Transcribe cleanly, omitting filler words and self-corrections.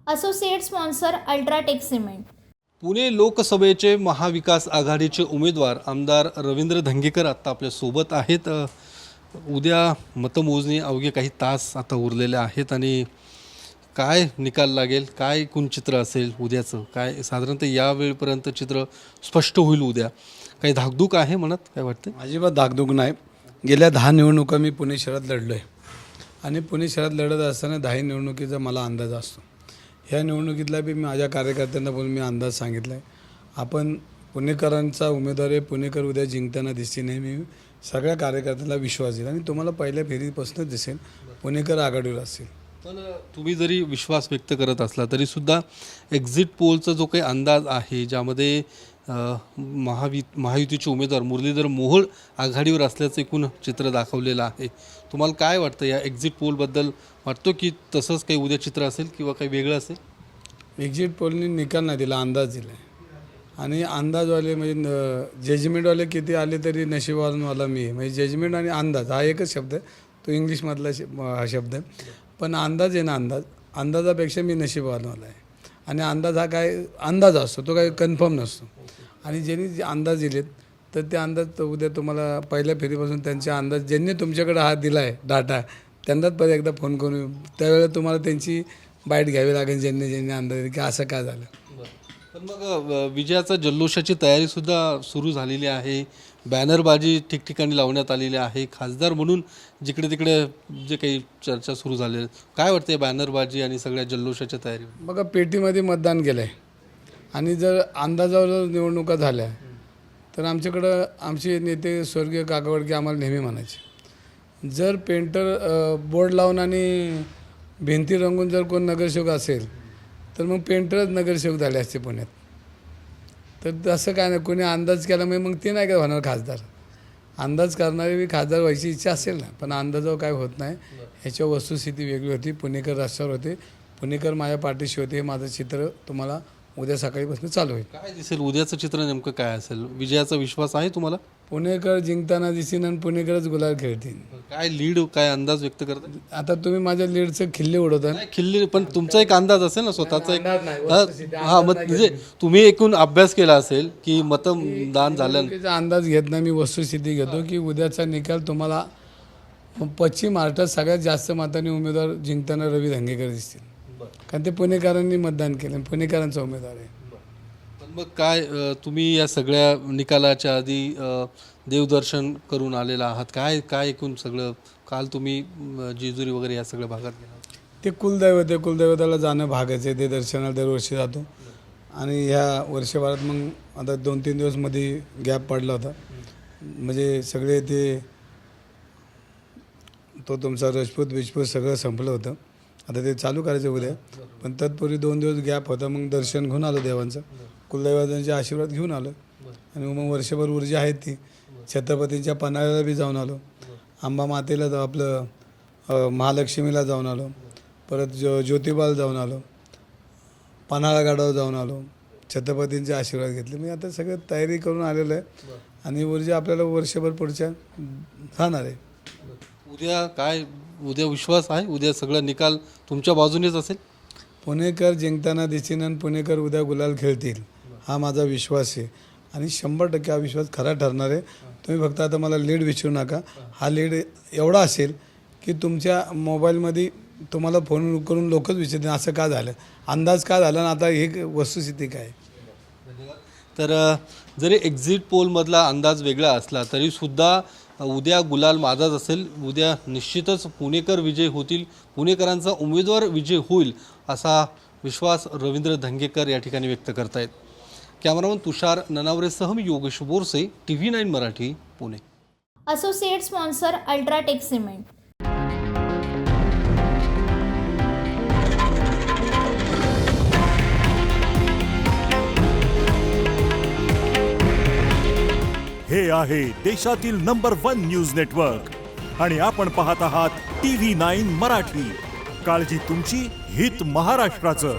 Associate sponsor UltraTech cement. Pune लोकसभेचे महाविकास आघाडीचे उमेदवार आमदार रवींद्र धंगेकर आता आपल्या सोबत आहेत। उद्या मतमोजणी अवघे काही तास आता उरलेले आहेत आणि काय निकाल लागेल, काय एकूण चित्र असेल उद्याचं, काय साधारणतः या वेळपर्यंत चित्र स्पष्ट होईल। उद्या काही धाकधूक आहे मनात, काय वाटतं? अजिबात धाकधूक नाही। गेल्या 10 निवडणुका मी पुणे शहरात लढलो आहे आणि पुणे शहरात लढत असताना 10 निवडणुकीचा मला अंदाज असतो। ह्या निवडणुकीतला बी माझ्या कार्यकर्त्यांना बोलून मी अंदाज सांगितला आहे। आपण पुणेकरांचा उमेदवार आहे, पुणेकर उद्या जिंकताना दिसतील नाही, मी सगळ्या कार्यकर्त्यांना विश्वास देईल आणि तुम्हाला पहिल्या फेरीपासूनच दिसेल पुणेकर आघाडीवर असेल। पण तुम्ही जरी विश्वास व्यक्त करत असला तरीसुद्धा एक्झिट पोलचा जो काही अंदाज आहे, ज्यामध्ये महायुतीचे उमेदवार मुरलीधर मोहोळ आघाडीवर असल्याचं एकूण चित्र दाखवलेलं आहे। तुम्हाला काय वाटतं या एक्झिट पोलबद्दल? वाटतो की तसंच काही उद्या चित्र असेल किंवा काही वेगळं असेल? एक्झिट पोलनी निकाल नाही दिला, अंदाज दिला आहे आणि अंदाजवाले म्हणजे जजमेंटवाले किती आले तरी नशिबवानवाला मी आहे। म्हणजे जजमेंट आणि अंदाज हा एकच शब्द आहे, तो इंग्लिशमधला हा शब्द आहे। पण अंदाज आहे ना, अंदाजापेक्षा मी नशिबवानवाला आहे आणि अंदाज हा काय अंदाज असतो, तो काही कन्फर्म नसतो। आणि ज्यांनी जे अंदाज दिलेत तर ते अंदाज उद्या तुम्हाला पहिल्या फेरीपासून त्यांचे अंदाज ज्यांनी तुमच्याकडे हा दिला आहे डाटा, त्यांनाच परत एकदा फोन करून त्यावेळेला तुम्हाला त्यांची बाईट घ्यावी लागेल, ज्यांनी अंदाज दिला की असं काय झालं। पण मग विजयाचा जल्लोषाची तयारीसुद्धा सुरू झालेली आहे, बॅनरबाजी ठिकठिकाणी लावण्यात आलेली आहे। खासदार म्हणून जिकडे तिकडे जे काही चर्चा सुरू झाली, काय वाटते बॅनरबाजी आणि सगळ्या जल्लोषाच्या तयारी? बघा, पेटीमध्ये मतदान केलं आहे आणि जर अंदाजावर निवडणुका झाल्या तर आमच्याकडं आमचे नेते स्वर्गीय काकावडके आम्हाला नेहमी म्हणायचे, जर पेंटर बोर्ड लावून आणि भिंती रंगून जर कोण नगरसेवक असेल तर मग पेंटरच नगरसेवक झाले असते पुण्यात। तर तसं काय नाही, कोणी अंदाज केल्यामुळे मग ते नाही काय होणार खासदार। अंदाज करणारे खासदार व्हायची इच्छा असेल ना, पण अंदाजावर काय होत नाही। ह्याच्या वस्तुस्थिती वेगळी होती, पुणेकर रस्त्यावर होते, पुणेकर माझ्या पाठीशी होते। हे माझं चित्र तुम्हाला उद्या सकाळीपासून चालू होईल। काय दिसेल उद्याचं चित्र नेमकं काय असेल? विजयाचा विश्वास आहे तुम्हाला? पुणेकर जिंकताना दिसेल आणि पुणेकरच गुलाल खेळतील। काय लीड, काय अंदाज व्यक्त करता? आता तुम्ही माझ्या लीडचं खिल्ले उडवता। खिल्ली, पण तुमचा एक अंदाज असेल ना स्वतःचा एक? हा, मग म्हणजे तुम्ही एकूण अभ्यास केला असेल की मतदान झालं? अंदाज घेत नाही, मी वस्तुस्थिती घेतो की उद्याचा निकाल तुम्हाला पश्चिम महाराष्ट्रात सगळ्यात जास्त मतांनी उमेदवार जिंकताना रवी धंगेकर दिसतील, कारण ते पुणेकरांनी मतदान केलं, पुणेकरांचा उमेदवार आहे। पण मग काय तुम्ही या सगळ्या निकालाच्या आधी देवदर्शन करून आलेला आहात, काय काय एकूण सगळं काल तुम्ही जेजुरी वगैरे या सगळ्या भागात गेला? ते कुलदैवत आहे, कुलदैवताला जाणं भागच आहे, ते दर्शनाला दरवर्षी जातो आणि ह्या वर्षभरात मग आता 2-3 दिवस मध्ये गॅप पडला होता, म्हणजे सगळे तो तुमचा राजपूत सगळं संपलं होतं। आता ते चालू करायचं उद्या, पण तत्पूर्वी 2 दिवस गॅप होता, मग दर्शन घेऊन आलो देवांचं, कुलदैवतांचे आशीर्वाद घेऊन आलो आणि मग वर्षभर ऊर्जा आहेत ती। छत्रपतींच्या पन्हाळ्याला बी जाऊन आलो, अंबा मातेला आपलं महालक्ष्मीला जाऊन आलो, परत ज्योतिबाला जाऊन आलो, पन्हाळा गडावर जाऊन आलो, छत्रपतींचे आशीर्वाद घेतले। मी आता सगळं तयारी करून आलेलं आहे आणि ऊर्जा आपल्याला वर्षभर पुढच्या राहणार आहे। उद्या काय, उद्या विश्वास आहे उद्या सगळा निकाल तुमच्या बाजूनेच असेल? पुणेकर जिंकताना दिसतील आणि पुणेकर उद्या गुलाल खेळतील, हा माझा विश्वास आहे आणि 100% हा विश्वास खरा ठरणार आहे। तुम्ही फक्त आता मला लीड विचारू नका, हा लीड एवढा असेल की तुमच्या मोबाईलमध्ये तुम्हाला फोन करून लोकच विचारतील असं का झालं, अंदाज का झाला आणि आता हे वस्तुस्थिती काय। तर जरी एक्झिट पोलमधला अंदाज वेगळा असला तरीसुद्धा उद्या गुलाल माझाच असेल। उद्या निश्चितच पुणेकर विजय होतील, पुणेकरांचा उमेदवार विजय होईल असा विश्वास रवींद्र धंगेकर या ठिकाणी व्यक्त करतायत। कॅमेरामन तुषार ननावरेसह मी Yogesh Borse, TV9 Marathi, Pune. Associate sponsor UltraTech cement. हे आहे देशातील नंबर 1 न्यूज नेटवर्क आणि आपण पाहत आहात TV9 मराठी। काळजी तुमची, हित महाराष्ट्राचं।